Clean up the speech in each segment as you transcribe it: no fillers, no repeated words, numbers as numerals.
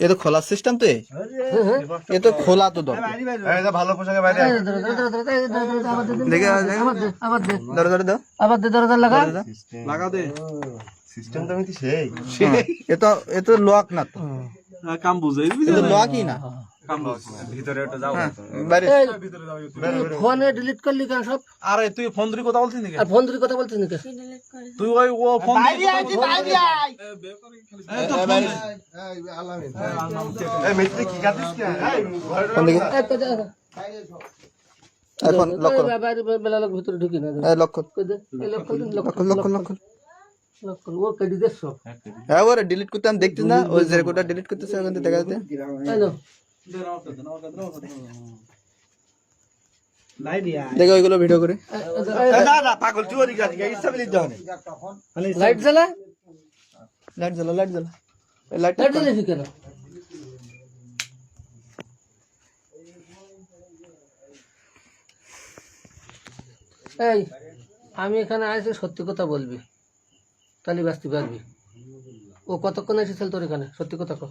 এ তো খোলা সিস্টেম তো, এ তো খোলা তো দর ভালো পোশাকে বাইরে দেখে ধরো ধরো দাও আবার দে দরজা লাগা লাগা দে সিস্টেম তো আমি সেই এ তো লক না তো, কাম বুঝাই এ তো লকই না। ভিতরে একটু যাও বাইরে ফোনে ডিলিট করলি কেন সব? আরে তুই ফোন ধরে কথা বলছিস নাকি আর ফোন ধরে কথা বলছিস নাকি? তুই ওই ও ফোন বাইরে এই মিস্ত্রি কি কাটিস কি কোন দিকে এখন লক করো, বেলা লোক ভিতরে ঢুকি না লক কর লক কর লক কর লক কর। ও কেটে দে সব। হ্যাঁ ওরে ডিলিট করতে আমি দেখতেছি না, ওই যে রেকর্ডটা ডিলিট করতেছে ওখান থেকে দেখা যাচ্ছে। হ্যালো দেখো ওইগুলো ভিডিও করে না পাগল তুই ওদিকে আসিস ইচ্ছা বিলি দাও লাইট জ্বালা লাইট জ্বালা লাইট জ্বালা লাইট লাইট জ্বালিস কেন? এই আমি এখানে আসি, সত্যি কথা বলবি তাহলে বাঁচতে পারবি। ও কতক্ষণ এসেছিল তোর এখানে? সত্যি কথা কর।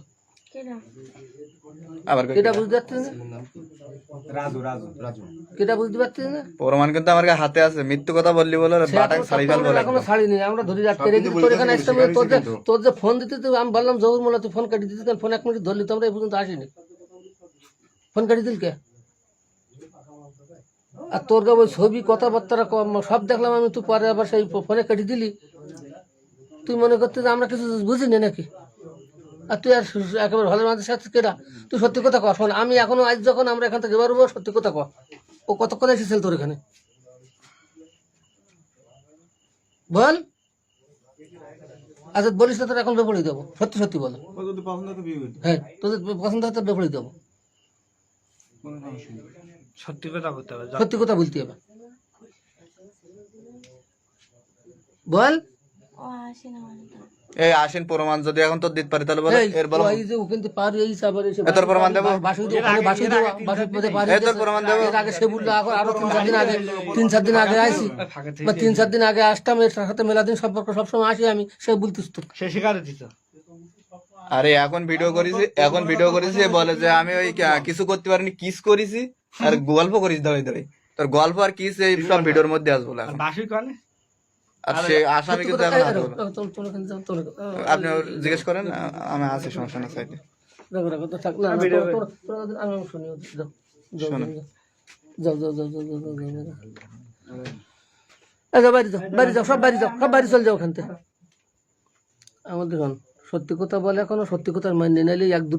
আবার কেটা বুঝতে পারছিস না? রাজু রাজু রাজু কেটা বুঝতে পারছিস না? প্রমাণ কিন্তু আমার হাতে আছে, মৃত্যু কথা বললি বলে বাটা ছাড়ি ফেলবো। এখনো ছাড়িনি, আমরা ধরে রাখতে রেখে তোর এখানে আসতাম। তোর যে ফোন দিতে তো আমি বললাম জহুর মোল্লা তুই ফোন কাটি দিতে, ফোন 1 মিনিট ধরলি তো আমরা এই পর্যন্ত আসিনি। ফোন কাটি দিল কে? আর তোর ওই ছবি কথাবার্তা সব দেখলাম আমি, তুই পরে আবার সেই ফোনে কেটে দিলি। তুই মনে করতে যে আমরা কিছু বুঝিনি নাকি? আর তুই আর একেবারে ভালো মানুষের সাথে কেটা? তুই সত্যি কথা কর। শোন, আমি এখনো আজ যখন আমরা এখান থেকে বেরোবো, সত্যি কথা কর, ও কতক্ষণ এসেছিল তোর এখানে বল? আচ্ছা বলিস না, তোর এখন বেপড়ি দেবো। সত্যি সত্যি বল। যদি পছন্দ তো বিয়ে করতে হ্যাঁ, তোদের পছন্দ হতে বেপড়ি দেবো। সত্যি কথা বলতে হবে সত্যি কথা বলতে হবে, বল। এই আসেন প্রমাণ যদি এখন তোর দিতে পারি তাহলে বলে এর বলো এই যে ওখান থেকে পার এই সাবার এসে তোর প্রমাণ দেবো, বাসুই দেবো, ওখানে বাসুই দেবো, বাসুই পথে পার এই তোর প্রমাণ দেবো। এর আগে সে বললো আরো 3-4 দিন আগে, 3-4 দিন আগে আসি বা 3-4 দিন আগে আসতাম। এর সাথে মেলা দিন সম্পর্ক সবসময় আসি আমি, সে বলতিস তো। সে শিকারে দিত আরে এখন ভিডিও করেছি বলে যে আমি ওই কিছু করতে পারিনি, কিস করেছি আর গল্প করিস দাঁড়াই দাঁড়াই। তোর গল্প আর কিস এই সব ভিডিওর মধ্যে আসবো এখন। বাসি কানে আর সে আসামি কিন্তু এখন হাতে বলো। তোর আপনি জিজ্ঞেস করেন, আমি আছি সমস্যা না সাইডে। আমি শুনি, যাও যাও যাও যাও যাও যাও যাও যাও। এই যাও, বাড়ি যাও, বাড়ি যাও, সব বাড়ি যাও, সব বাড়ি চলে যাও ওখান থেকে। আমাদের সত্যি কথা বলে, এখনো সত্যি কথার মাইনে নাইলে 1-2